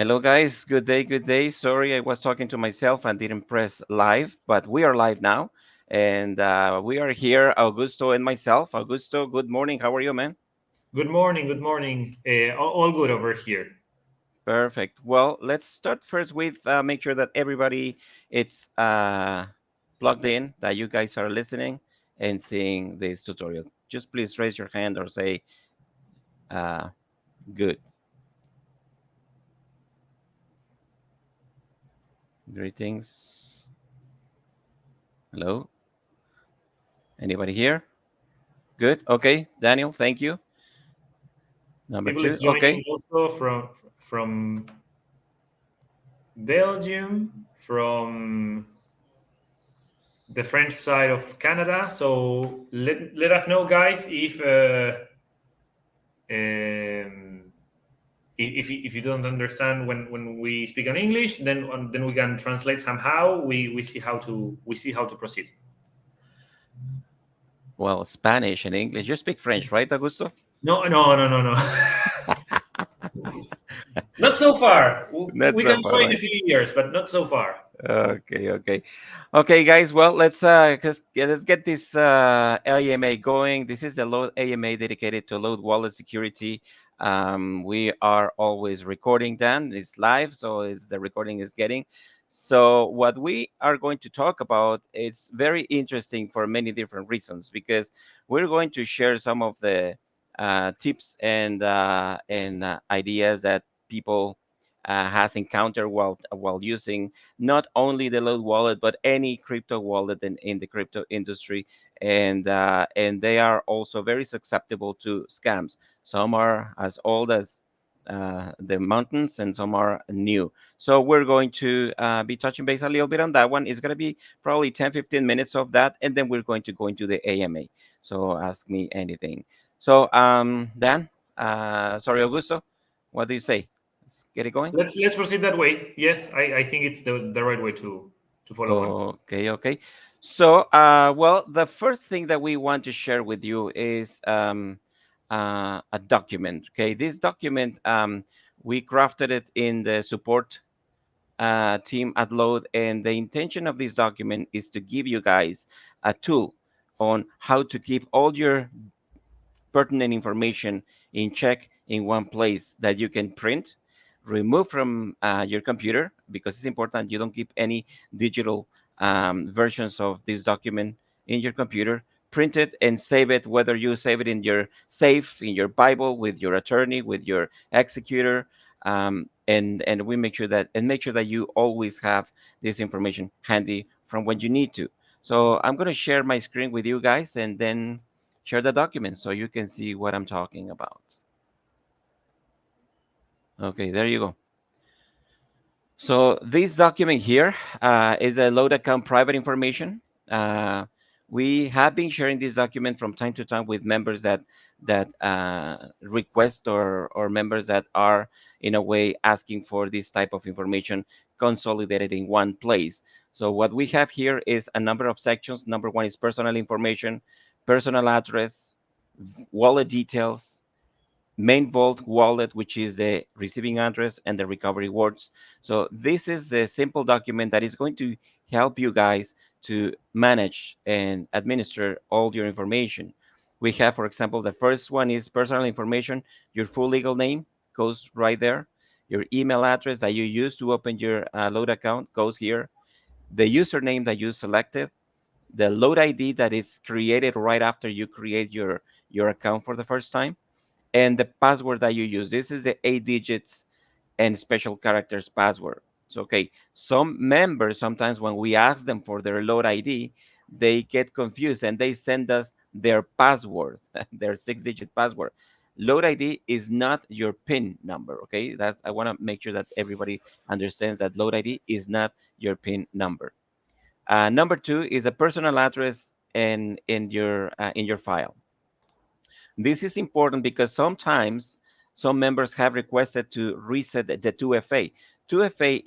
Hello, guys. Good day. Good day. Sorry, I was talking to myself and didn't press live, but we are live now. And we are here, Augusto and myself. Augusto, good morning. How are you, man? Good morning. Good morning. All good over here. Perfect. Well, let's start first with make sure that everybody it's plugged in, that you guys are listening and seeing this tutorial. Just please raise your hand or say uh, good. Greetings. Hello. Anybody here? Good. Okay. Daniel, thank you. Number People two. is joining Okay. also from Belgium, from the French side of Canada. So let us know, guys, um, if you don't understand when we speak in English, then we can translate somehow. We see how to proceed. Well, Spanish and English. You speak French, right, Augusto? No, no, no, no, no. Not so far. Not We so can far, try in a right? few years, but not so far. Okay, guys. Well, let's get this AMA going. This is the Load AMA dedicated to Load Wallet security. We are always recording them. It's live, so is the recording is getting. So what we are going to talk about is very interesting for many different reasons because we're going to share some of the tips and ideas that people has encountered while using not only the Load wallet but any crypto wallet in the crypto industry, and they are also very susceptible to scams. Some are as old as the mountains, and some are new. So we're going to be touching base a little bit on that one. It's going to be probably 10-15 minutes of that, and then we're going to go into the AMA. So ask me anything. So Dan, sorry, Augusto, what do you say? Let's get it going. Let's proceed that way. Yes, I think it's the right way to follow on. Okay, okay. So, well, the first thing that we want to share with you is a document. Okay, this document we crafted it in the support team at Load, and the intention of this document is to give you guys a tool on how to keep all your pertinent information in check in one place that you can print, remove from your computer, because it's important you don't keep any digital versions of this document in your computer. Print it and save it, whether you save it in your safe, in your Bible, with your attorney, with your executor, and we make sure that you always have this information handy from when you need to. So I'm going to share my screen with you guys, and then share the document so you can see what I'm talking about. Okay, there you go. So this document here is a load account private information. We have been sharing this document from time to time with members that request or members that are in a way asking for this type of information consolidated in one place. So what we have here is a number of sections. Number one is personal information, personal address, wallet details, main vault wallet, which is the receiving address and the recovery words. So this is the simple document that is going to help you guys to manage and administer all your information. We have, for example, the first one is personal information. Your full legal name goes right there. Your email address that you use to open your Load account goes here. The username that you selected, the Load ID that is created right after you create your account for the first time, and the password that you use. This is the 8 digits and special characters password. So, okay, some members, sometimes when we ask them for their Load ID, they get confused and they send us their password, their 6 digit password. Load ID is not your PIN number, okay? That I want to make sure that everybody understands that Load ID is not your PIN number. Number two is a personal address in your file. This is important because sometimes some members have requested to reset the 2FA. 2FA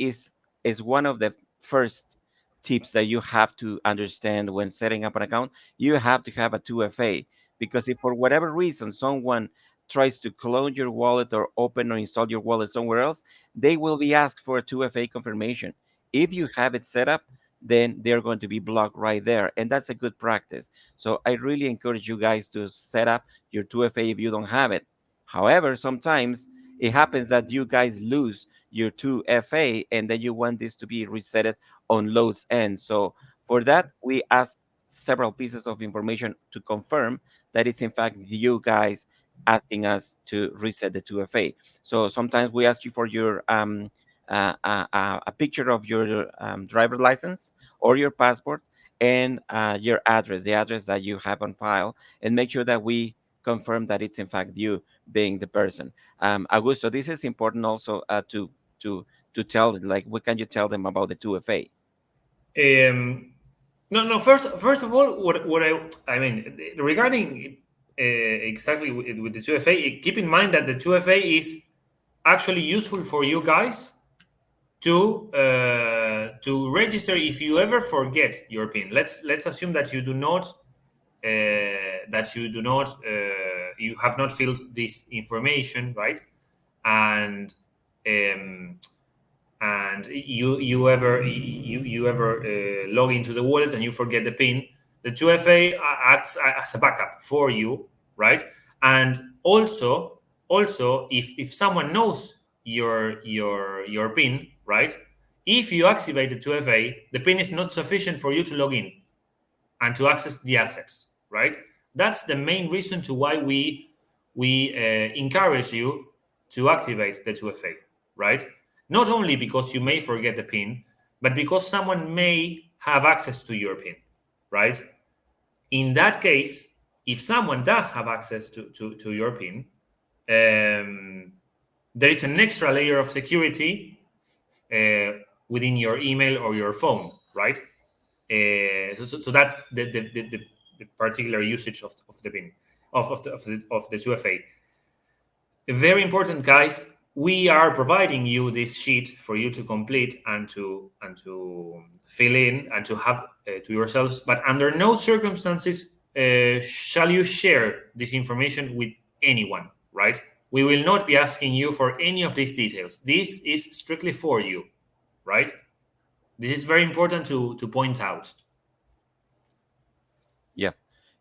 is one of the first tips that you have to understand when setting up an account. You have to have a 2FA because if for whatever reason someone tries to clone your wallet or open or install your wallet somewhere else, they will be asked for a 2FA confirmation. If you have it set up, then they're going to be blocked right there. And that's a good practice. So I really encourage you guys to set up your 2FA if you don't have it. However, sometimes it happens that you guys lose your 2FA and then you want this to be resetted on LODE's end. So for that, we ask several pieces of information to confirm that it's in fact you guys asking us to reset the 2FA. So sometimes we ask you for your a picture of your driver license or your passport and your address, the address that you have on file, and make sure that we confirm that it's in fact you being the person. Augusto, this is important also to to tell, like, what can you tell them about the 2FA? Um, no, no. First of all, what I mean regarding exactly with the 2FA, keep in mind that the 2FA is actually useful for you guys to register if you ever forget your PIN. Let's assume that you do not you have not filled this information, right? And um, and you ever log into the wallet and you forget the PIN, the 2FA acts as a backup for you, right? And also if someone knows your PIN, right? If you activate the 2FA, the PIN is not sufficient for you to log in and to access the assets, right? That's the main reason to why we encourage you to activate the 2FA, right? Not only because you may forget the PIN, but because someone may have access to your PIN, right? In that case, if someone does have access to your PIN, there is an extra layer of security uh, within your email or your phone, right? So that's the particular usage of the PIN of the 2FA. Very important, guys. We are providing you this sheet for you to complete and to fill in and to have to yourselves. But under no circumstances shall you share this information with anyone. Right? We will not be asking you for any of these details. This is strictly for you. Right? This is very important to point out. Yeah.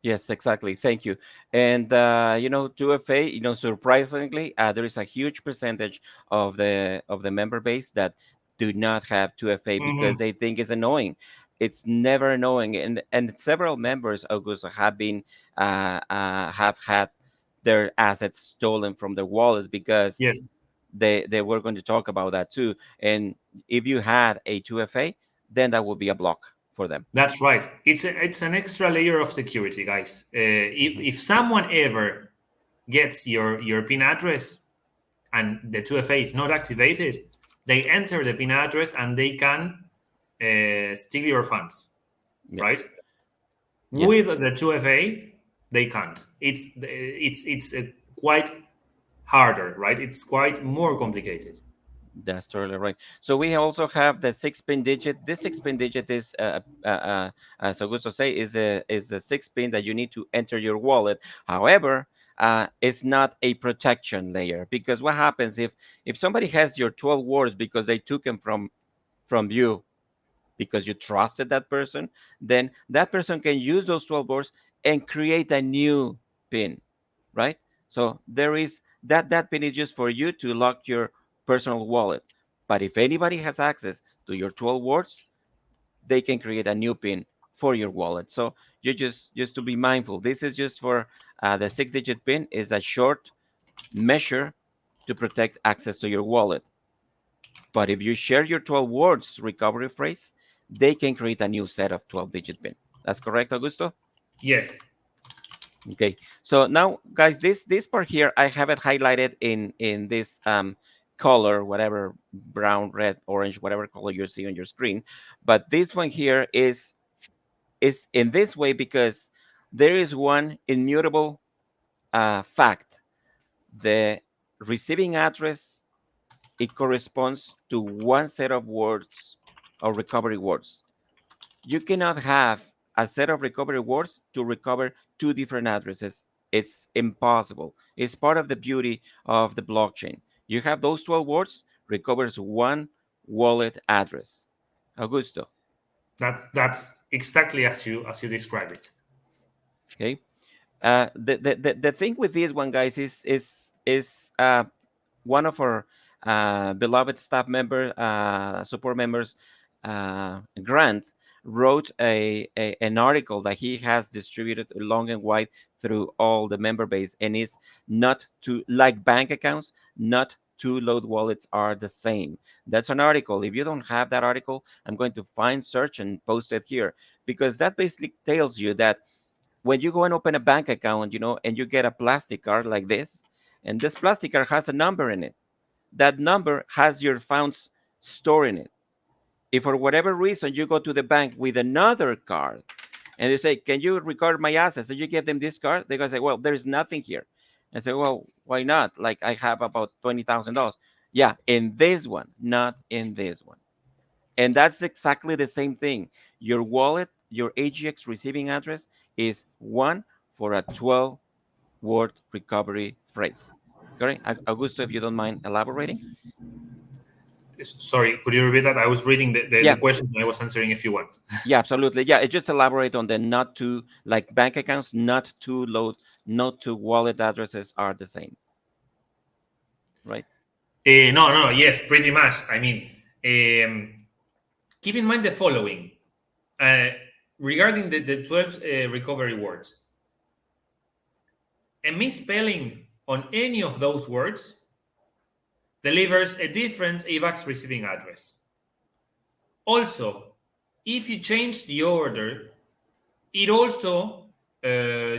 Yes, exactly. Thank you. And 2FA, surprisingly, there is a huge percentage of the member base that do not have 2FA because Mhm. they think it's annoying. It's never annoying, and several members, August, have had their assets stolen from their wallets because Yes. they were going to talk about that too. And if you had a 2FA, then that would be a block for them. That's right. It's an extra layer of security, guys. Mhm. If someone ever gets your PIN address and the 2FA is not activated, they enter the PIN address and they can steal your funds, Yeah. right? With Yes. the 2FA, they can't. It's quite harder, right? It's quite more complicated. That's totally right. So we also have the 6-pin digit. This 6-pin digit is, as Augusto say, is the 6-pin that you need to enter your wallet. However, it's not a protection layer because what happens if somebody has your 12 words because they took them from you because you trusted that person, then that person can use those 12 words and create a new pin, right? So there is that pin is just for you to lock your personal wallet. But if anybody has access to your 12 words, they can create a new pin for your wallet. So you just to be mindful. This is just for the 6-digit pin is a short measure to protect access to your wallet. But if you share your 12 words recovery phrase, they can create a new set of 12-digit pin. That's correct, Augusto? Yes. Okay. So now, guys, this part here, I have it highlighted in this color, whatever, brown, red, orange, whatever color you see on your screen. But this one here is in this way because there is one immutable fact. The receiving address, it corresponds to one set of words or recovery words. You cannot have a set of recovery words to recover two different addresses It's impossible. It's part of the beauty of the blockchain. You have those 12 words, recovers one wallet address. Augusto, That's exactly as you describe it. okay? The thing with this one, guys, is one of our beloved staff member, support members, Grant, wrote an article that he has distributed long and wide through all the member base, and is not to like bank accounts, not two load wallets are the same. That's an article. If you don't have that article, I'm going to find, search, and post it here, because that basically tells you that when you go and open a bank account, and you get a plastic card like this, and this plastic card has a number in it. That number has your funds stored in it. If for whatever reason you go to the bank with another card and you say, "Can you record my assets?" and you give them this card, they're gonna say, "Well, there's nothing here." And say, "Well, why not? Like, I have about $20,000." Yeah, in this one, not in this one. And that's exactly the same thing. Your wallet, your AGX receiving address is one for a 12-word recovery phrase. Correct? Augusto, if you don't mind elaborating. Sorry, could you repeat that? I was reading the Yeah, questions and I was answering if you want. yeah, absolutely. Yeah, it just elaborate on the not to, like bank accounts, not to load, not to wallet addresses are the same, right? No. Yes, pretty much. I mean, keep in mind the following. Uh, Regarding the 12 recovery words, a misspelling on any of those words delivers a different AVAX receiving address. Also, if you change the order, it also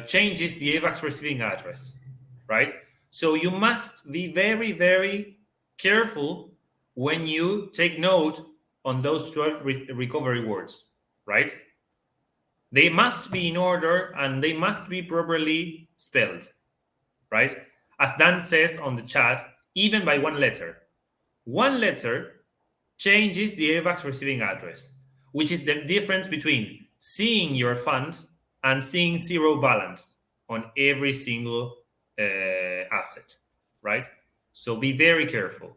changes the AVAX receiving address, right? So you must be very, very careful when you take note on those 12 recovery words, right? They must be in order and they must be properly spelled, right? As Dan says on the chat, even by one letter. One letter changes the AVAX receiving address, which is the difference between seeing your funds and seeing zero balance on every single asset, right? So be very careful.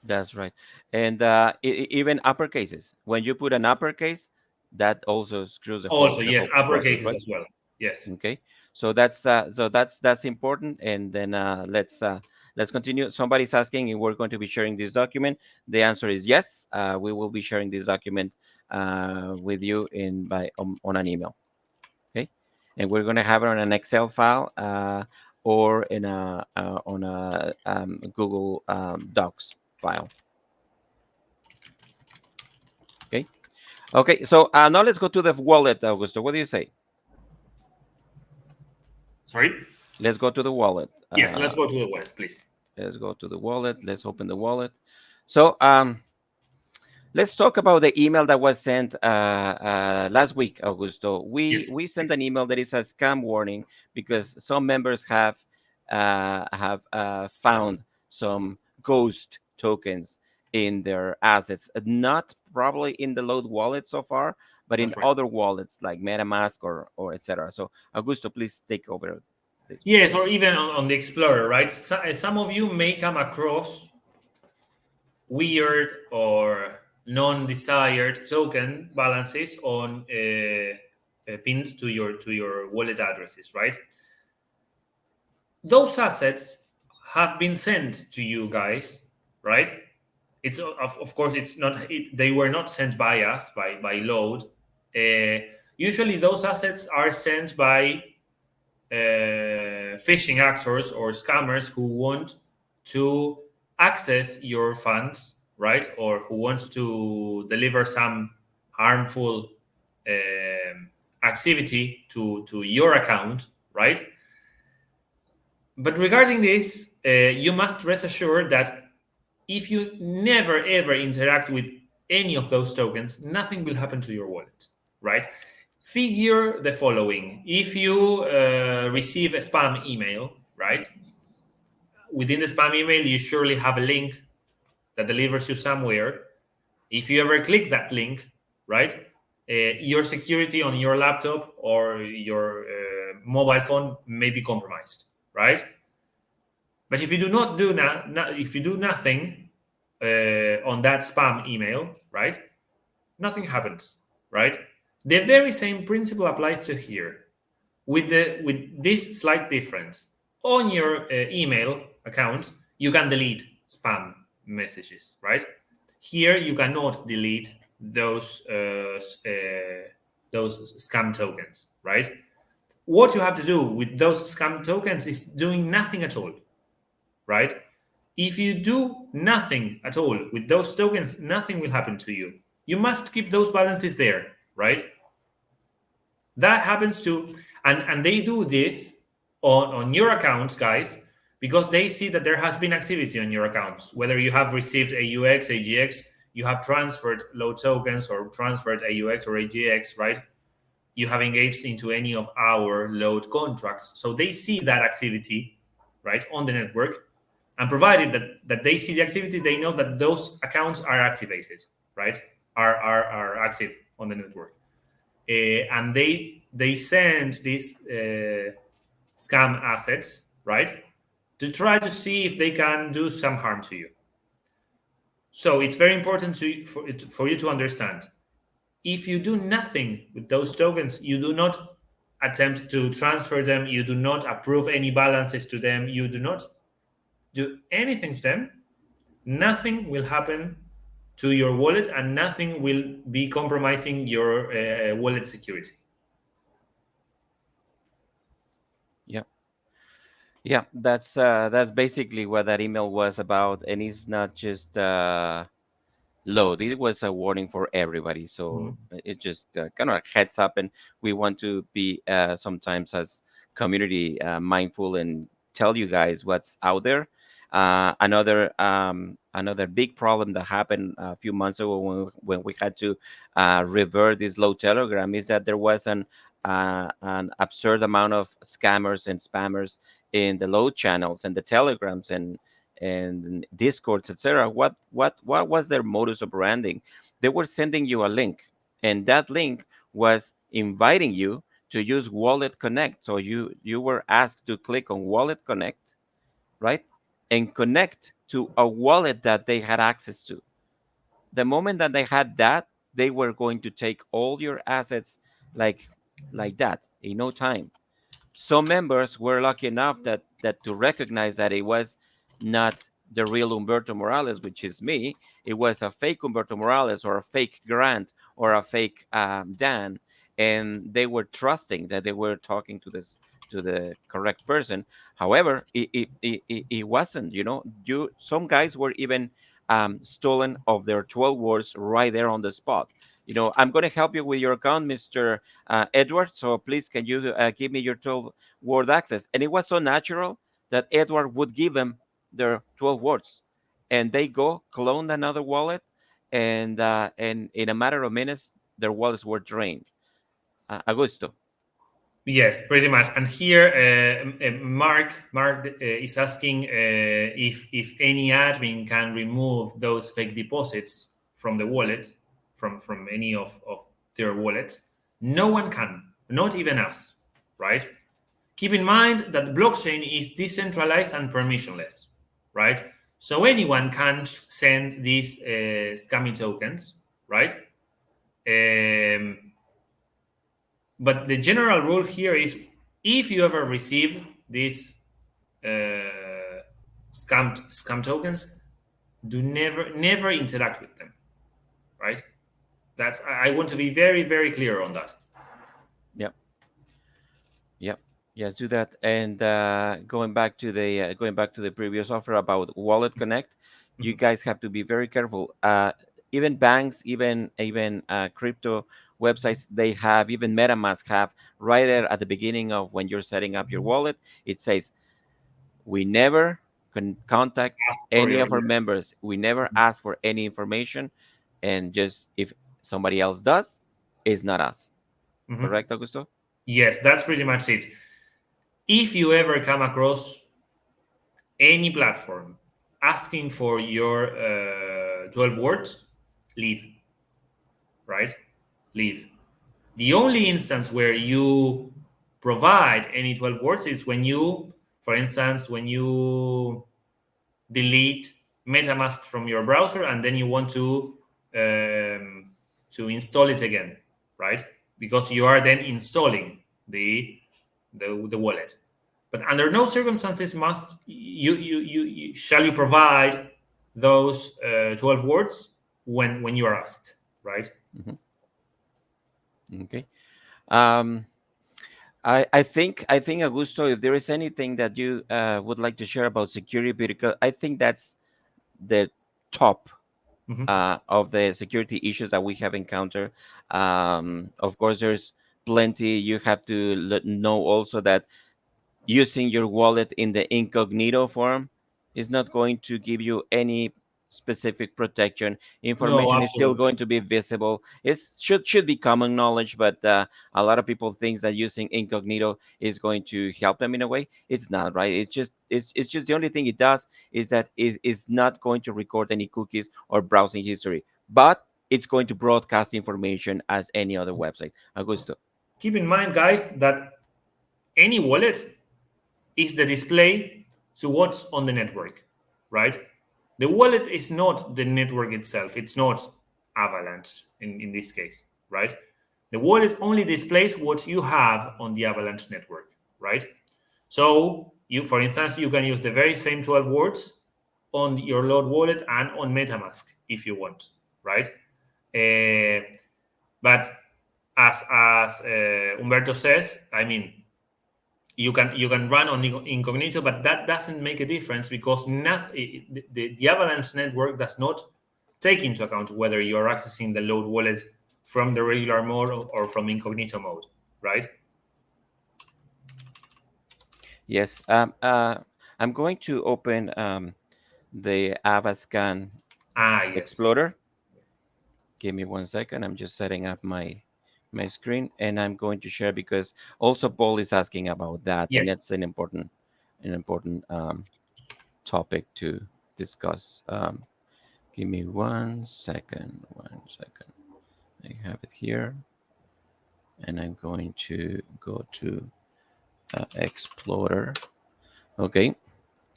That's right. And even uppercases. When you put an uppercase, that also screws the whole Also, the yes, whole upper process, cases right? as well. Yes. Okay. So that's important. And then let's continue. Somebody's asking if we're going to be sharing this document. The answer is yes. We will be sharing this document with you on an email. Okay. And we're going to have it on an Excel file or in a on a Google Docs file. Okay. Okay. So now let's go to the wallet, Augusto. What do you say? Sorry? Let's go to the wallet. Yes, let's go to the web, please. Let's go to the wallet. Let's open the wallet. So let's talk about the email that was sent last week, Augusto. We Yes, we sent please. an email that is a scam warning because some members have found some ghost tokens in their assets, not probably in the Load wallet so far, but in That's right. other wallets like MetaMask or etc. So Augusto, please take over this one. Yes, or even on the Explorer, right? Some of you may come across weird or non-desired token balances on pinned to your wallet addresses, right? Those assets have been sent to you guys, right? It's of course it's not they were not sent by us by LODE. Usually those assets are sent by phishing actors or scammers who want to access your funds, right? Or who want to deliver some harmful activity to your account, right? But regarding this, you must rest assured that if you never ever interact with any of those tokens, nothing will happen to your wallet, right? Figure the following: if you receive a spam email, right? Within the spam email, you surely have a link that delivers you somewhere. If you ever click that link, right? your security on your laptop or your mobile phone may be compromised, right? But if you do not do if you do nothing on that spam email, right, nothing happens, right? The very same principle applies to here, with this slight difference. On your email account, you can delete spam messages, right? Here, you cannot delete those scam tokens, right? What you have to do with those scam tokens is doing nothing at all, right? If you do nothing at all with those tokens, nothing will happen to you. You must keep those balances there, right? That happens to, and they do this on your accounts, guys, because they see that there has been activity on your accounts. Whether you have received AUX, AGX, you have transferred low tokens or transferred AUX or AGX, right? You have engaged into any of our load contracts. So they see that activity, right, on the network. And provided that they see the activity, they know that those accounts are activated, right? Are active on the network. And they send these scam assets, right, to try to see if they can do some harm to you. So it's very important for you to understand, if you do nothing with those tokens, you do not attempt to transfer them, you do not approve any balances to them, you do not do anything to them, nothing will happen to your wallet and nothing will be compromising your wallet security. Yeah. Yeah, that's basically what that email was about, and it's not just load. It was a warning for everybody, so Mhm. it just kind of heads up, and we want to be sometimes as community mindful and tell you guys what's out there. Another big problem that happened a few months ago when we had to revert this low telegram is that there was an absurd amount of scammers and spammers in the load channels and the telegrams and discords, etc. What was their modus operandi? They were sending you a link, and that link was inviting you to use wallet connect. So you were asked to click on wallet connect, right, and connect to a wallet that they had access to. The moment that they had that, they were going to take all your assets, like like that, in no time. Some members were lucky enough that to recognize that it was not the real Humberto Morales, which is me. It was a fake Humberto Morales or a fake Grant or a fake Dan, and they were trusting that they were talking to the correct person. However, it wasn't. You some guys were even stolen of their 12 words right there on the spot. I'm going to help you with your account, Mr. Edward. So please, can you give me your 12 word access? And it was so natural that Edward would give them their 12 words, and they go clone another wallet, and in a matter of minutes, their wallets were drained. Augusto. Yes, pretty much. And here, Mark is asking if any admin can remove those fake deposits from the wallet, from any of their wallets. No one can, not even us, right? Keep in mind that blockchain is decentralized and permissionless, right? So anyone can send these scammy tokens, right? Um, but the general rule here is, if you ever receive these scam tokens, do never interact with them, right? That's, I want to be very very clear on that. Yep. Yep. Yes, do that. And going back to the previous offer about Wallet Connect, you Mhm. guys have to be very careful. Even banks, even crypto websites, they have, even MetaMask have, right there at the beginning of when you're setting up your wallet, it says, we never can contact Ask for any your, of our yes. members. We never ask for any information, and just if somebody else does, it's not us. Mhm. Correct, Augusto? Yes, that's pretty much it. If you ever come across any platform asking for your 12 words, leave, right? Leave. The only instance where you provide any 12 words is when you, for instance, when you delete MetaMask from your browser and then you want to install it again, right? Because you are then installing the wallet. But under no circumstances must you shall you provide those 12 words when you are asked, right? Mhm. Okay. Um, I think Augusto, if there is anything that you would like to share about security, because I think that's the top Mhm. of the security issues that we have encountered. Of course, there's plenty. You have to know also that using your wallet in the incognito form is not going to give you any specific protection. No, Information is still absolutely. going to be visible. It should be common knowledge, but a lot of people think that using incognito is going to help them in a way. It's not, right? It's just the only thing it does is that it is not going to record any cookies or browsing history, but it's going to broadcast information as any other website. Augusto. Keep in mind, guys, that any wallet is the display to what's on the network, right? The wallet is not the network itself. It's not Avalanche in this case, right? The wallet only displays what you have on the Avalanche network, right? So you, for instance, you can use the very same 12 words on your LODE wallet and on MetaMask if you want, right? Uh, but as Humberto says, I mean, you can run on incognito, but that doesn't make a difference because the Avalanche network does not take into account whether you are accessing the LODE wallet from the regular mode or from incognito mode, right? Yes. I'm going to open the Avascan Ah, yes. Explorer. Give me 1 second. I'm just setting up my screen, and I'm going to share because also Paul is asking about that, and Yes. it's an important topic to discuss. Give me 1 second. 1 second. I have it here, and I'm going to go to Explorer. Okay.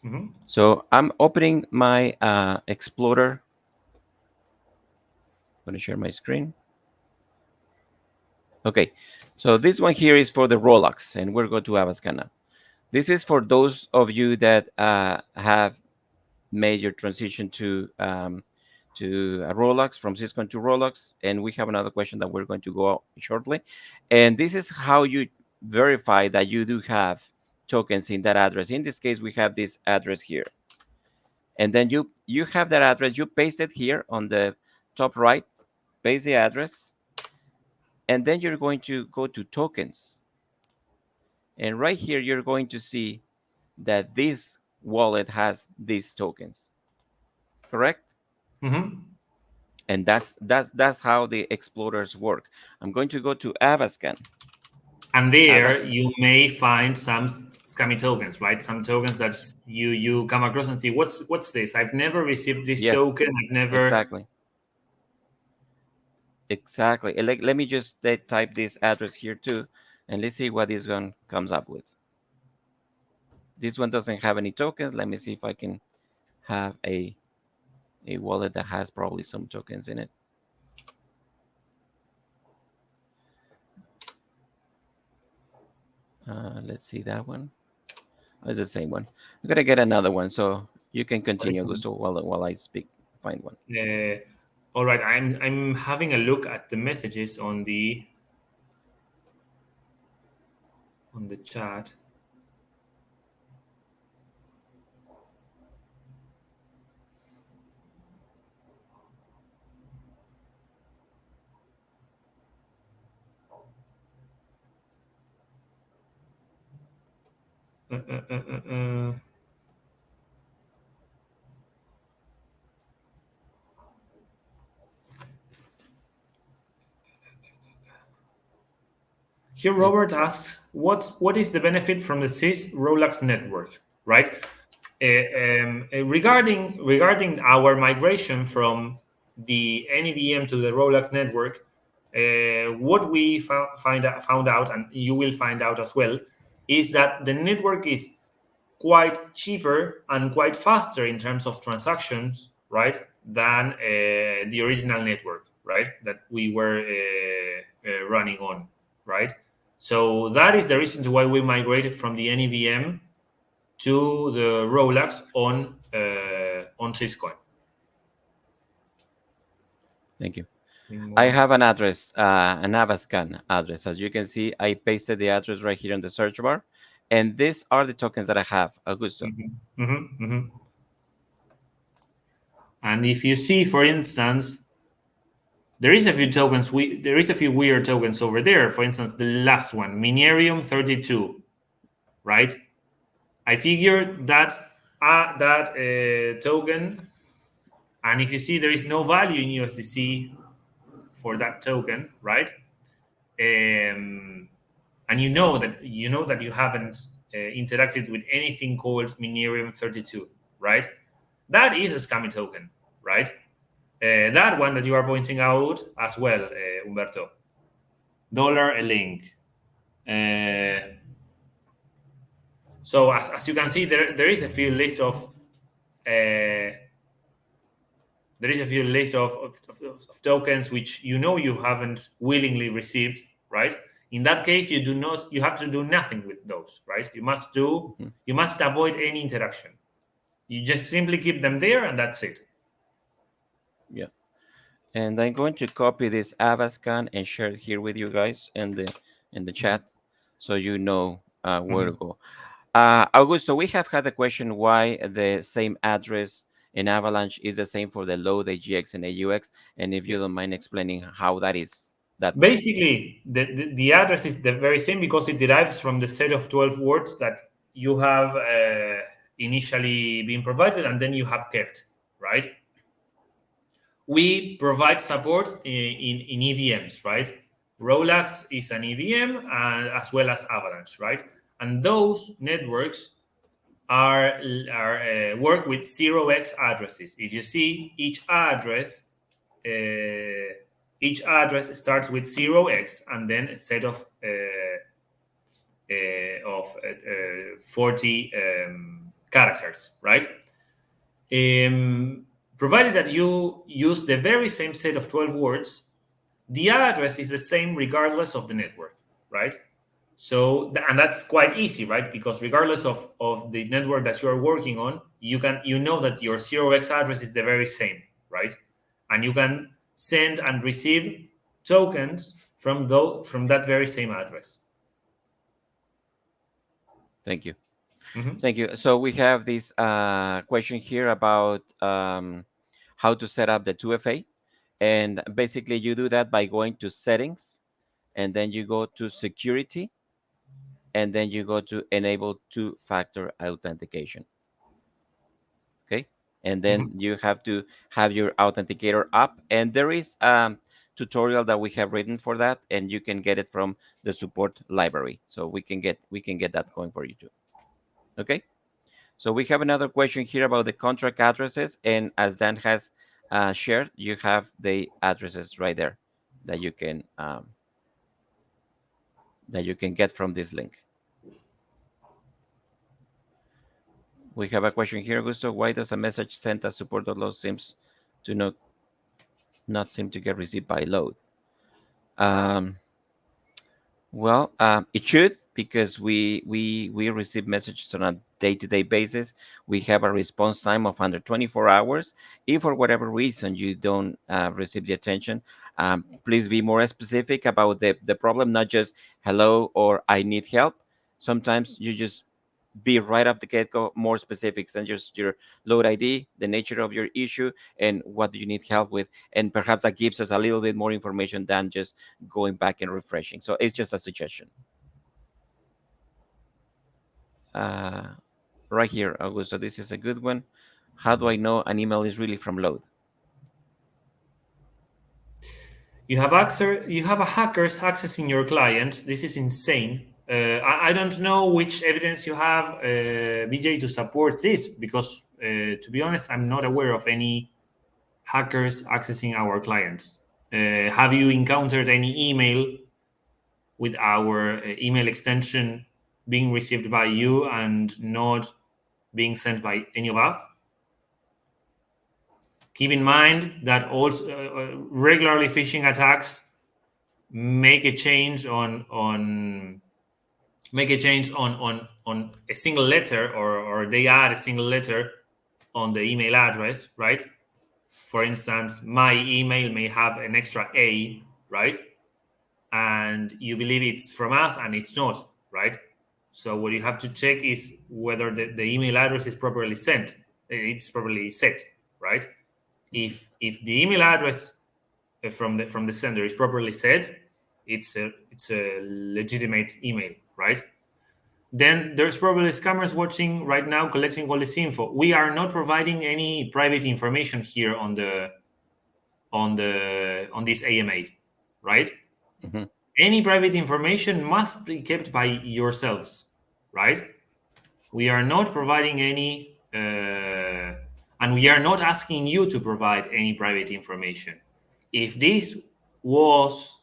Mhm. So I'm opening my Explorer. I'm going to share my screen. Okay, so this one here is for the Rolex, and we're going to Avascan. This is for those of you that have made your transition to a Rolex from Cisco to Rolex, and we have another question that we're going to go out shortly. And this is how you verify that you do have tokens in that address. In this case, we have this address here, and then you have that address. You paste it here on the top right, paste the address, and then you're going to go to tokens. And right here, you're going to see that this wallet has these tokens, correct? Mhm. And that's how the explorers work. I'm going to go to Avascan. And Ava, there you may find some scammy tokens, right? Some tokens that you come across and see what's this? I've never received this yes, token. I've never. exactly, exactly. And let me just type this address here too, and let's see what this one comes up with. This one doesn't have any tokens. Let me see if I can have a wallet that has probably some tokens in it. Let's see that one. Oh, it's the same one. I'm gonna get another one, so you can continue, Augusto, while I speak. Find one. Uh, all right, I'm having a look at the messages on the chat. Uh, uh, uh, uh, uh. Here, Let's. Robert asks, what is the benefit from the CIS Rolex network, right? Regarding our migration from the NEVM to the Rolex network, what we found out, and you will find out as well, is that the network is quite cheaper and quite faster in terms of transactions, right, than the original network, right, that we were running on, right. So that is the reason to why we migrated from the NEVM to the Rolex on Syscoin. Thank you. I More. have an address, an Avascan address. As you can see, I pasted the address right here in the search bar. And these are the tokens that I have, Augusto. And if you see, for instance, there is a few tokens. There is a few weird tokens over there. For instance, the last one, Minerium 32, right? I figured that token, and if you see there is no value in USDC for that token, right? And you know that you haven't interacted with anything called Minerium 32, right? That is a scammy token, right? That one that you are pointing out as well, Humberto. Dollar a link. So as you can see, there is a few list of tokens which you haven't willingly received, right? In that case, you have to do nothing with those, right? Mhm. You must avoid any interaction. You just simply keep them there, and that's it. Yeah. And I'm going to copy this Avascan and share it here with you guys in the chat, so you know where to Mhm. go. Augusto, we have had a question why the same address in Avalanche is the same for the LODE, AGX, and AUX, and if you Yes. don't mind explaining how that is that way. Basically, the address is the very same because it derives from the set of 12 words that you have initially been provided and then you have kept, right? We provide support in EVMs, right? Rolex is an EVM, and as well as Avalanche, right? And those networks are work with 0x addresses. If you see each address starts with 0x and then a set of 40 characters, right? Provided that you use the very same set of 12 words, the address is the same regardless of the network, right? So, and that's quite easy, right? Because regardless of the network that you are working on, you know that your 0x address is the very same, right? And you can send and receive tokens from that very same address. Thank you. Mhm. Thank you. So we have this question here about how to set up the 2FA. And basically you do that by going to settings, and then you go to security, and then you go to enable two-factor authentication. Okay. And then Mhm. you have to have your authenticator up, and there is a tutorial that we have written for that, and you can get it from the support library. So we can get that going for you too. Okay. So we have another question here about the contract addresses, and as Dan has shared, you have the addresses right there that you can get from this link. We have a question here, Augusto. Why does a message sent as support.load seems to not seem to get received by load? Um, Well, it should, because we receive messages on a day-to-day basis. We have a response time of under 24 hours. If for whatever reason you don't receive the attention, please be more specific about the problem, not just hello or I need help. Sometimes you just be right off the get-go more specifics and just your load ID, the nature of your issue, and what do you need help with. And perhaps that gives us a little bit more information than just going back and refreshing. So it's just a suggestion. Uh, right here, Augusto, this is a good one. How do I know an email is really from load? You have access. You have a hackers accessing your clients. This is insane. I don't know which evidence you have, BJ, to support this, because to be honest, I'm not aware of any hackers accessing our clients. Have you encountered any email with our email extension being received by you and not being sent by any of us? Keep in mind that also regularly phishing attacks make a change on make a change on a single letter, or they add a single letter on the email address, right? For instance, my email may have an extra A, right? And you believe it's from us and it's not, right? So what you have to check is whether the email address is properly sent, it's properly set, right? If the email address from the sender is properly set, it's a legitimate email, right? Then there's probably scammers watching right now collecting all this info. We are not providing any private information here on this AMA, right? Hmm. Any private information must be kept by yourselves, right? We are not providing any, and we are not asking you to provide any private information. If this was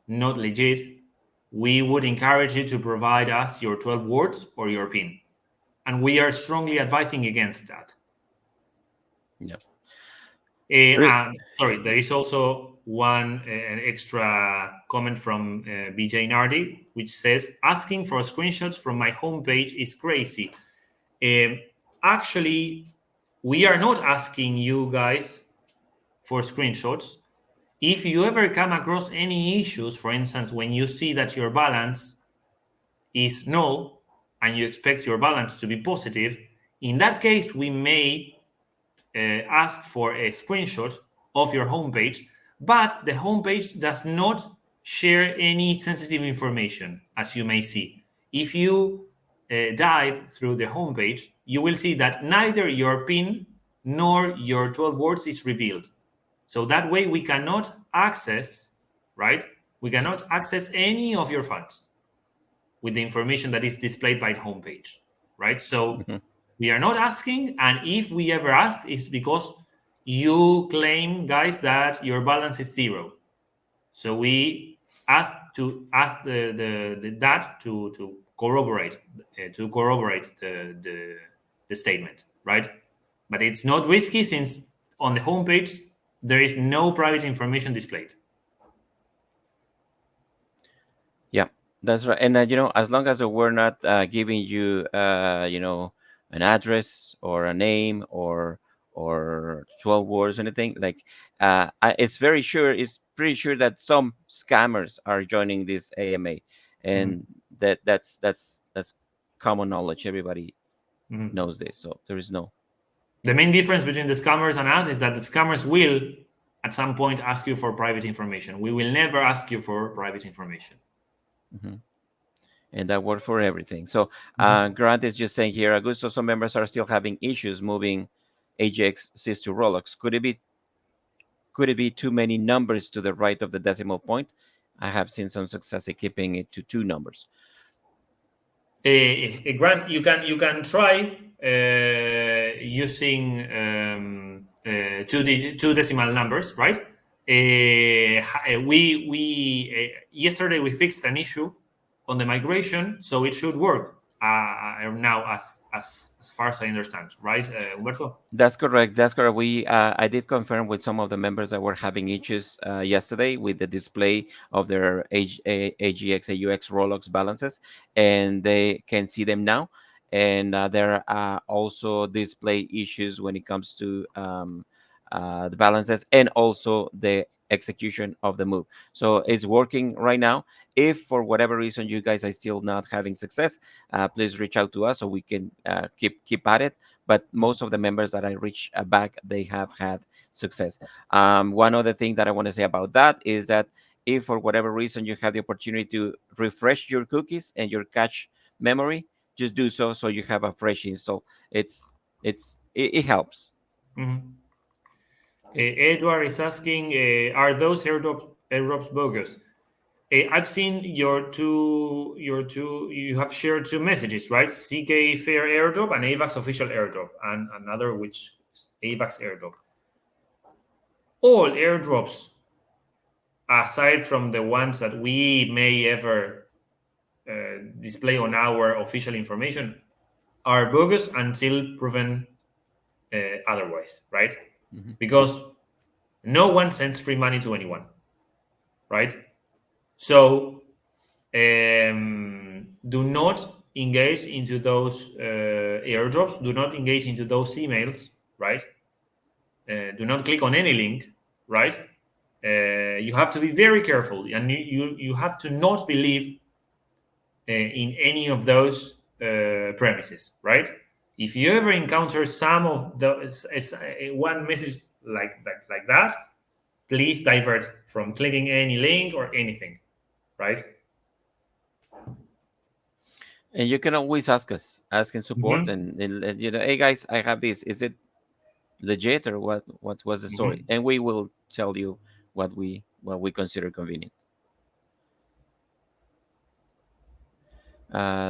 not legit, we would encourage you to provide us your 12 words or your PIN. And we are strongly advising against that. Yeah. And sorry, there is also an extra comment from BJ Nardi, which says, asking for screenshots from my homepage is crazy. Um, Actually, we are not asking you guys for screenshots. If you ever come across any issues, for instance, when you see that your balance is null and you expect your balance to be positive, in that case, we may ask for a screenshot of your homepage, but the homepage does not share any sensitive information, as you may see. If you dive through the homepage, you will see that neither your PIN nor your 12 words is revealed. So that way we cannot access, right? We cannot access any of your funds with the information that is displayed by the homepage, right? So Mhm. we are not asking, and if we ever ask, it's because you claim, guys, that your balance is zero. So we ask that to corroborate the statement, right? But it's not risky since on the homepage there is no private information displayed. Yeah, that's right. And as long as we're not giving you, an address or a name or 12 words or anything, like it's pretty sure that some scammers are joining this AMA, Mhm. and that's common knowledge. Everybody Mhm. knows this, so there is no. The main difference between the scammers and us is that the scammers will, at some point, ask you for private information. We will never ask you for private information. Mhm. And that works for everything. So Mhm. Grant is just saying here, Augusto, some members are still having issues moving AGX sys to Rolex. Could it be too many numbers to the right of the decimal point? I have seen some success in keeping it to two numbers. Grant, you can try using two decimal numbers, right? We yesterday we fixed an issue on the migration, so it should work now, as far as I understand, right, Humberto? That's correct. That's correct. I did confirm with some of the members that were having issues yesterday with the display of their AGX, AUX, Rolex balances, and they can see them now. And there are also display issues when it comes to the balances and also the execution of the move. So it's working right now. If for whatever reason you guys are still not having success, please reach out to us so we can keep at it, but most of the members that I reach back, they have had success. One other thing that I want to say about that is that if for whatever reason you have the opportunity to refresh your cookies and your cache memory, just do so so you have a fresh install. It helps. Mhm. Okay. Edward is asking, are those airdrops bogus? I've seen your two. You have shared two messages, right? CK Fair airdrop and AVAX official airdrop, and another which is AVAX airdrop. all airdrops, aside from the ones that we may ever display on our official information, are bogus until proven otherwise, right? Mhm. Because no one sends free money to anyone, right? So do not engage into those airdrops. Do not engage into those emails, right? Do not click on any link, right? You have to be very careful, and you have to not believe in any of those premises, right? If you ever encounter some of those, one message like that, please divert from clicking any link or anything, right? And you can always ask in support, Hmm. and hey guys, I have this. Is it legit or what? What was the story? Hmm. And we will tell you what we consider convenient.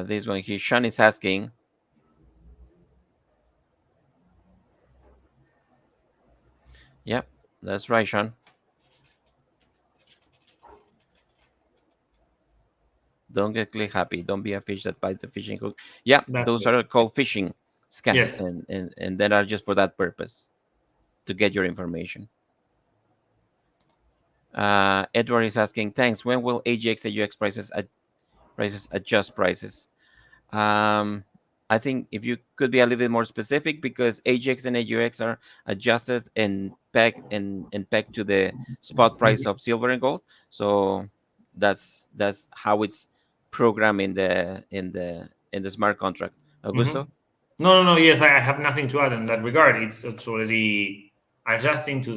This one here, Sean is asking. Yep, that's right, Sean. Don't get click happy. Don't be a fish that bites the fishing hook. Yeah, That's those it. are called phishing scams, Yes. and that are just for that purpose to get your information. Edward is asking, thanks. When will AGX and UX prices adjust prices? Um, I think if you could be a little bit more specific, because AGX and AUX are adjusted and pegged to the spot price of silver and gold. So that's how it's programmed in the smart contract. Hmm. Augusto? No. Yes, I have nothing to add in that regard. It's already adjusting to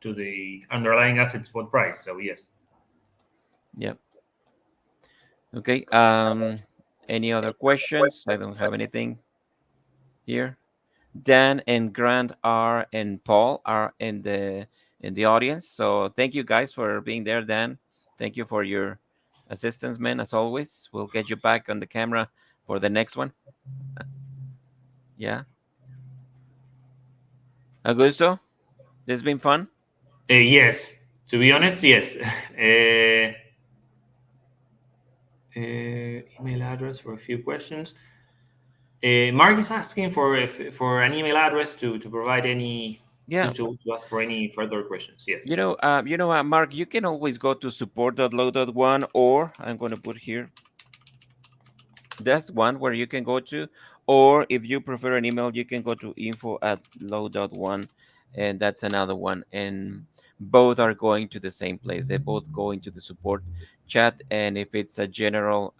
the underlying asset spot price. So yes. Yep. Okay. Any other questions? I don't have anything here. Dan and Grant are and Paul are in the audience. So thank you guys for being there, Dan. Thank you for your assistance, man. As always, we'll get you back on the camera for the next one. Yeah, Augusto, this has been fun. Yes. To be honest, yes. Email address for a few questions. Mark is asking for an email address to provide any Yeah, to ask for any further questions. Yes. Mark, you can always go to support.low.one, or I'm going to put here. That's one where you can go to, or if you prefer an email, you can go to info@low.one, and that's another one. And both are going to the same place. They both go into the support chat. And if it's a general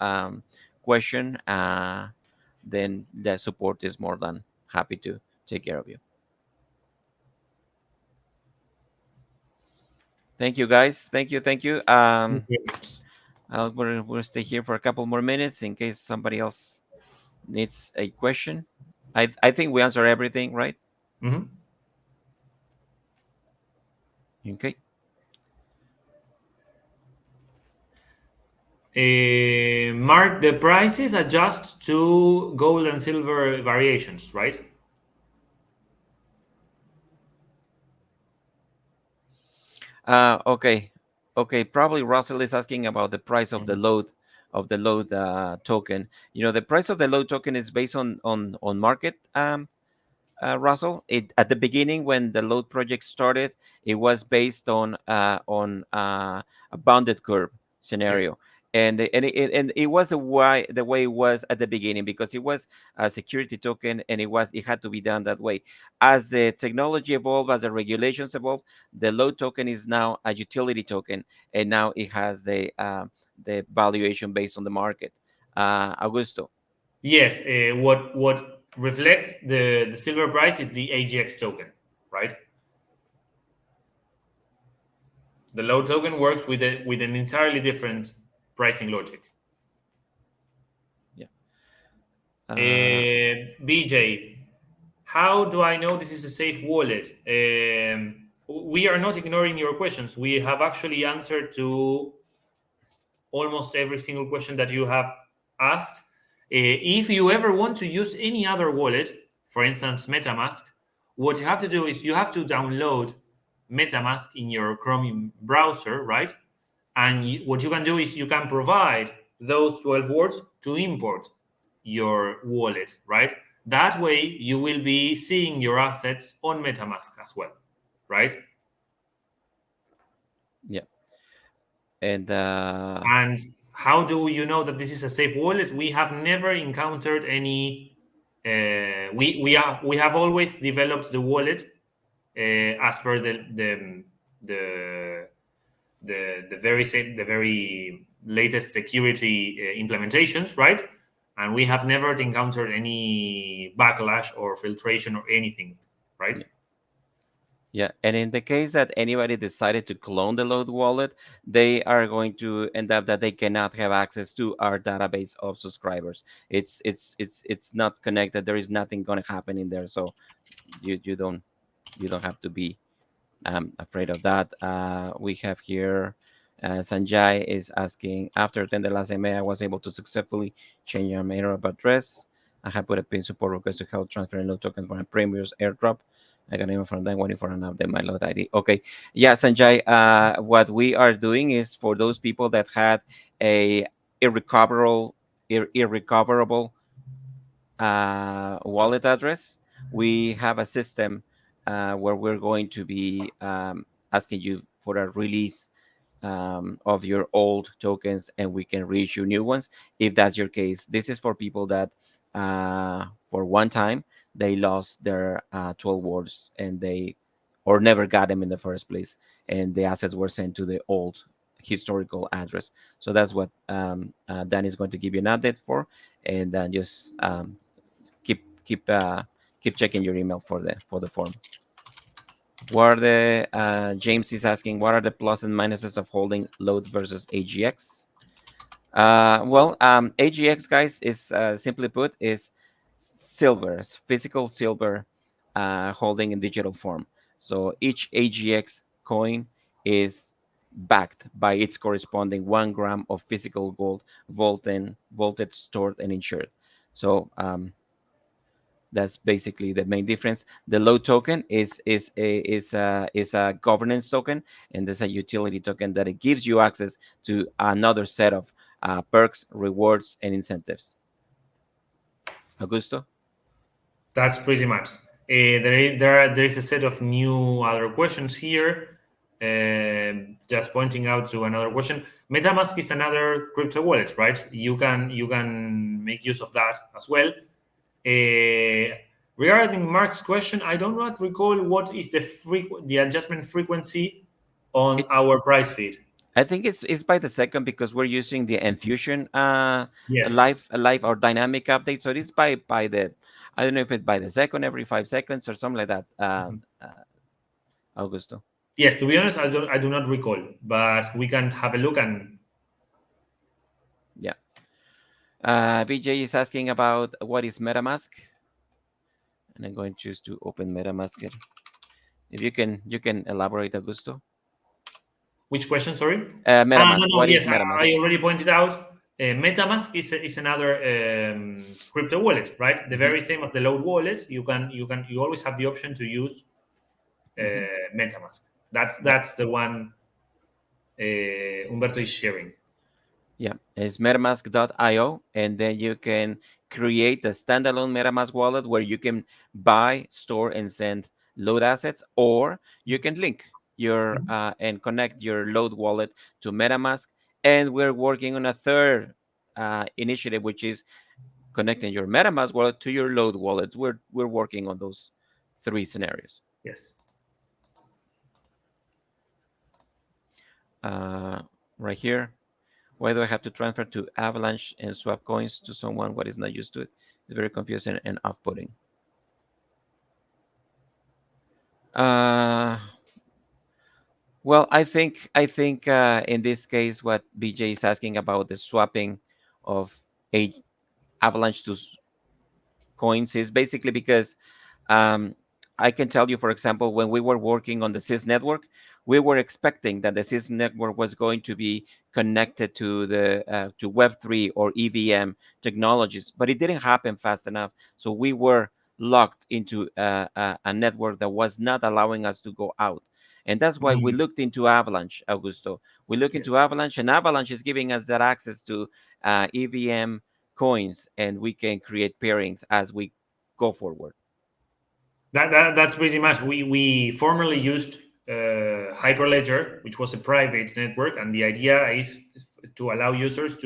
question, then the support is more than happy to take care of you. Thank you, guys. Thank you. Thank you. We'll stay here for a couple more minutes in case somebody else needs a question. I think we answer everything, right? Hmm. Okay. Mark, the prices adjust to gold and silver variations, right? Okay. Okay. Probably Russell is asking about the price of the Mhm. LODE token. The price of the LODE token is based on market. Russell. At the beginning, when the load project started, it was based on a bounded curve scenario, Yes. and it was the way it was at the beginning, because it was a security token, and it had to be done that way. As the technology evolved, as the regulations evolved, the load token is now a utility token, and now it has the valuation based on the market. Augusto. Yes. What reflects the silver price is the AGX token, right? The low token works with an entirely different pricing logic. Yeah. Uh, BJ, how do I know this is a safe wallet? We are not ignoring your questions. We have actually answered to almost every single question that you have asked. If you ever want to use any other wallet, for instance, MetaMask, what you have to do is you have to download MetaMask in your Chrome browser, right? And what you can do is you can provide those 12 words to import your wallet, right? That way you will be seeing your assets on MetaMask as well, right? Yeah. And And how do you know that this is a safe wallet? We have never encountered any. We have always developed the wallet as per the the very latest security implementations, right? And we have never encountered any backlash or filtration or anything, right? yeah. Yeah, and in the case that anybody decided to clone the Load wallet, they are going to end up that they cannot have access to our database of subscribers. It's not connected. There is nothing going to happen in there, so you don't have to be afraid of that. We have here Sanjay is asking, after attending the last MA, I was able to successfully change my mail of address. I have put a pin support request to help transfer no token from a previous airdrop. I got an email from them waiting for an update my load ID. Okay, yeah, Sanjay. What we are doing is for those people that had a irrecoverable irrecoverable wallet address, we have a system where we're going to be asking you for a release of your old tokens and we can reissue new ones if that's your case. This is for people that for one time they lost their 12 words and they or never got them in the first place and the assets were sent to the old historical address. So that's what Dan is going to give you an update for, and then just keep checking your email for the form. What are the James is asking, what are the plus and minuses of holding LODE versus AGX? Well, AGX, guys, is simply put is silver, it's physical silver holding in digital form. So each AGX coin is backed by its corresponding 1 gram of physical gold, vaulted, stored, and insured. So that's basically the main difference. The LODE token is a governance token, and there's a utility token that it gives you access to another set of perks, rewards, and incentives. Augusto? That's pretty much. There is a set of new other questions here. Just pointing out to another question. MetaMask is another crypto wallet, right? You can make use of that as well. Regarding Mark's question, I do not recall what is the adjustment frequency on It's our price feed. I think it's by the second because we're using the Enfusion Yes. live or dynamic update. So it's by the I don't know if it's by the second every 5 seconds or something like that. Augusto. Yes, to be honest, I do not recall, but we can have a look and Yeah. BJ is asking about what is MetaMask, and I'm going to choose to open MetaMask. If you can elaborate, Augusto. which question? Sorry. No, MetaMask. no. What is Yes, MetaMask? I already pointed out. MetaMask is another crypto wallet, right? The Hmm. very same as the Load wallet. You always have the option to use Hmm. MetaMask. That's Yeah. that's the one Humberto is sharing. Yeah, it's MetaMask.io, and then you can create a standalone MetaMask wallet where you can buy, store, and send load assets, or you can link your and connect your load wallet to MetaMask. And we're working on a third initiative, which is connecting your MetaMask wallet to your load wallet. We're working on those three scenarios. Yes. Uh, right here. Why do I have to transfer to Avalanche and swap coins to someone what is not used to it? It's very confusing and off-putting. Uh, well, I think in this case, what BJ is asking about the swapping of a Avalanche to coins is basically because um, I can tell you, for example, when we were working on the SIS network, we were expecting that the SIS network was going to be connected to the to Web3 or EVM technologies, but it didn't happen fast enough. So we were locked into a network that was not allowing us to go out. And that's why we Mm. looked into Avalanche, Augusto. We look Yes. into Avalanche, and Avalanche is giving us that access to EVM coins, and we can create pairings as we go forward. That's pretty much. We formerly used Hyperledger, which was a private network, and the idea is to allow users uh,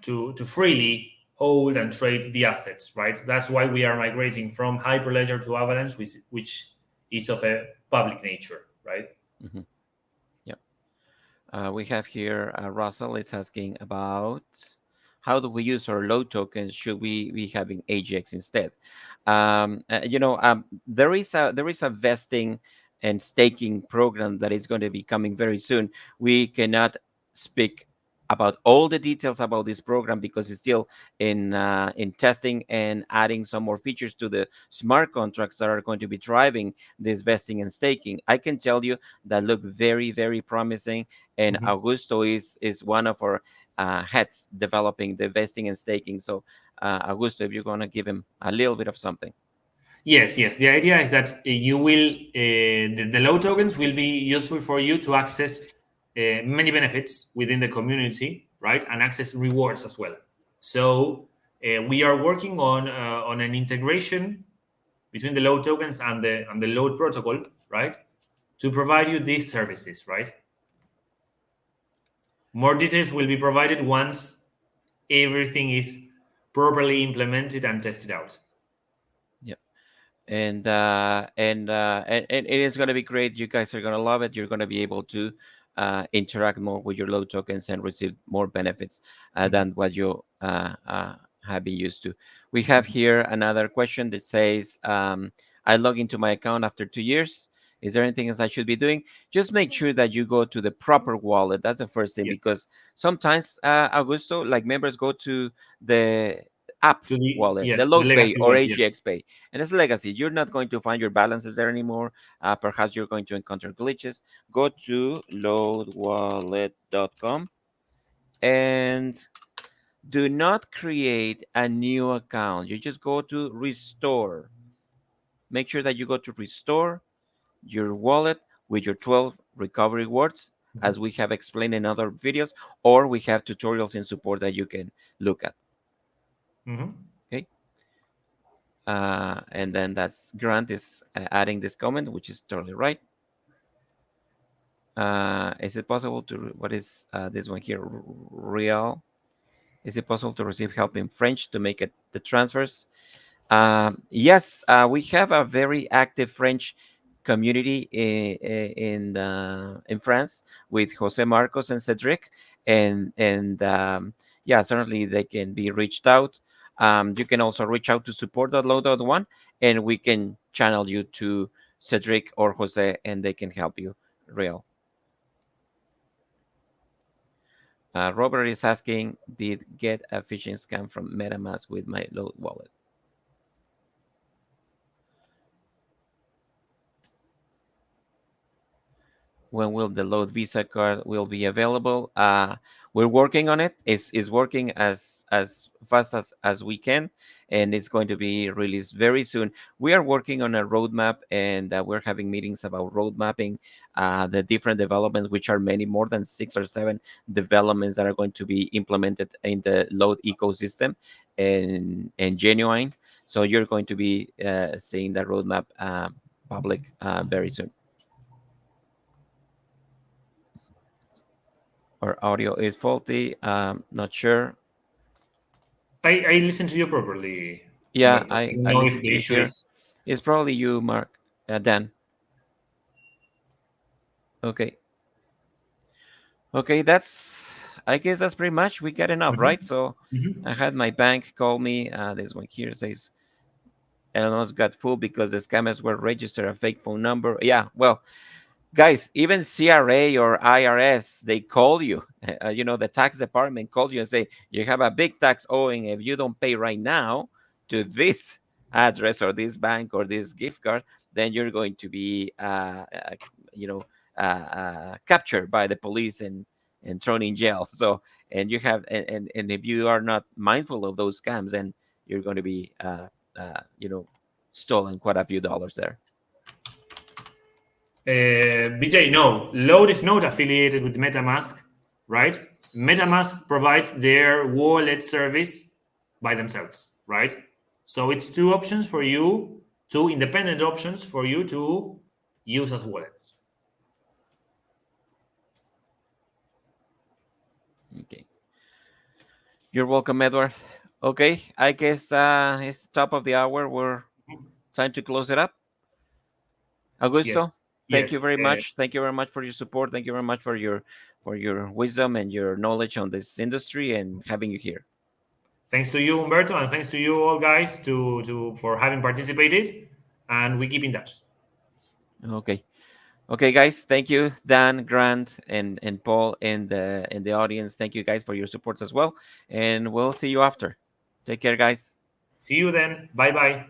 to freely hold and trade the assets. Right. That's why we are migrating from Hyperledger to Avalanche, which is of a public nature. Right. Mm-hmm. Yeah. We have here Russell is asking about how do we use our load tokens? Should we be having AGX instead? There is a vesting and staking program that is going to be coming very soon. We cannot speak about all the details about this program because it's still in testing and adding some more features to the smart contracts that are going to be driving this vesting and staking. I can tell you that look very, very promising, and Mhm. Augusto is one of our heads developing the vesting and staking. So, Augusto, if you're gonna give him a little bit of something. Yes, yes. The idea is that you will the low tokens will be useful for you to access many benefits within the community, right, and access rewards as well. So we are working on an integration between the low tokens and the load protocol, right, to provide you these services, right. More details will be provided once everything is properly implemented and tested out. Yeah. And it is going to be great. You guys are going to love it. You're going to be able to interact more with your low tokens and receive more benefits Mhm, than what you have been used to. We have mhm. here another question that says, I log into my account after 2 years. Is there anything else I should be doing? Just make sure that you go to the proper wallet. That's the first thing, Yes. because sometimes, Augusto, like members go to the app To the wallet, the yes, the Load Pay legacy or wallet. Yes. AGX Pay, and it's legacy. You're not going to find your balances there anymore. Perhaps you're going to encounter glitches. Go to LODEwallet.com and do not create a new account. You just go to restore. Make sure that you go to restore your wallet with your 12 recovery words, Mhm, as we have explained in other videos, or we have tutorials in support that you can look at. mhm. Okay. And then that's Grant is adding this comment, which is totally right. Is it possible to, what is this one here? Real. Is it possible to receive help in French to make it the transfers? Yes, we have a very active French community in France with Jose Marcos and Cedric, and yeah, certainly they can be reached out. You can also reach out to support.low.one, and we can channel you to Cedric or Jose, and they can help you. Real. Robert is asking, did get a phishing scam from MetaMask with my Load wallet? When will the Load Visa card will be available? We're working on it. It's working as fast as we can, and it's going to be released very soon. We are working on a roadmap, and we're having meetings about road mapping the different developments, which are many, more than 6 or 7 developments that are going to be implemented in the Load ecosystem and genuine. So you're going to be seeing that roadmap public very soon. Or audio is faulty. Not sure. I listen to you properly, Yeah, Humberto. I I don't I know listen if to the you issue here. is. It's probably you, Mark. Dan. Okay. Okay, I guess that's pretty much. We got enough, Mhm, right? So I mhm. had my bank call me. This one here says Eleanor's got full because the scammers were registered a fake phone number. Yeah, well, guys, even CRA or IRS, they call you. The tax department calls you and say you have a big tax owing. If you don't pay right now to this address or this bank or this gift card, then you're going to be, you know, captured by the police and thrown in jail. So, and you have, and if you are not mindful of those scams, then you're going to be, uh, you know, stolen quite a few dollars there. BJ, no, LODE is not affiliated with MetaMask, right? MetaMask provides their wallet service by themselves, right? So it's two options for you, two independent options for you to use as wallets. Okay. You're welcome, Edward. Okay, I guess it's top of the hour. We're time to close it up. Yes, Augusto, thank you yes. very much. Thank you very much for your support. Thank you very much for your wisdom and your knowledge on this industry and having you here. Thanks to you, Humberto, and thanks to you all guys to for having participated. And we keep in touch. Okay. Okay, guys. Thank you, Dan, Grant, and Paul in the audience. Thank you guys for your support as well. And we'll see you after. Take care, guys. See you then. Bye bye.